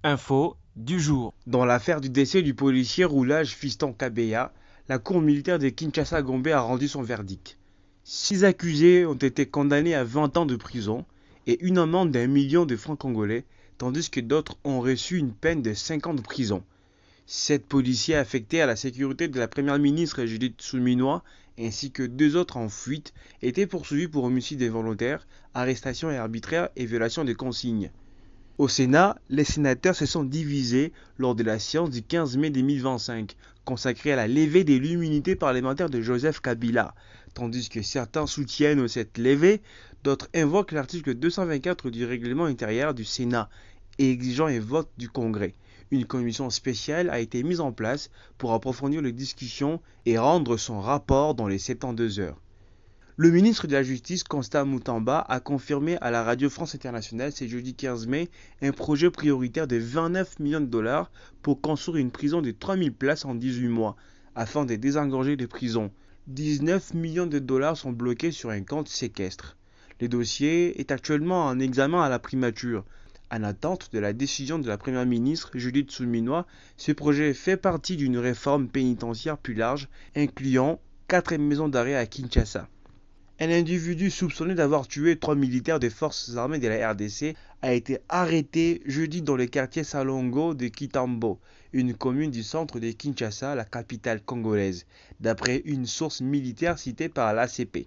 Info du jour. Dans l'affaire du décès du policier roulage Fiston Kabeya, la cour militaire de Kinshasa-Gombe a rendu son verdict. 6 accusés ont été condamnés à 20 ans de prison et une amende d'1 million de francs congolais, tandis que d'autres ont reçu une peine de 5 ans de prison. 7 policiers affectés à la sécurité de la première ministre Judith Suminwa ainsi que 2 autres en fuite étaient poursuivis pour homicide involontaire, arrestation arbitraire et violation de consignes. Au Sénat, les sénateurs se sont divisés lors de la séance du 15 mai 2025, consacrée à la levée de l'immunité parlementaire de Joseph Kabila. Tandis que certains soutiennent cette levée, d'autres invoquent l'article 224 du règlement intérieur du Sénat, exigeant un vote du Congrès. Une commission spéciale a été mise en place pour approfondir les discussions et rendre son rapport dans les 72 heures. Le ministre de la Justice, Constant Moutamba, a confirmé à la radio France Internationale ce jeudi 15 mai un projet prioritaire de 29 millions de dollars pour construire une prison de 3000 places en 18 mois, afin de désengorger les prisons. 19 millions de dollars sont bloqués sur un compte séquestre. Le dossier est actuellement en examen à la primature. En attente de la décision de la première ministre Judith Suminwa, ce projet fait partie d'une réforme pénitentiaire plus large, incluant 4 maisons d'arrêt à Kinshasa. Un individu soupçonné d'avoir tué 3 militaires des forces armées de la RDC a été arrêté jeudi dans le quartier Salongo de Kitambo, une commune du centre de Kinshasa, la capitale congolaise, d'après une source militaire citée par l'ACP.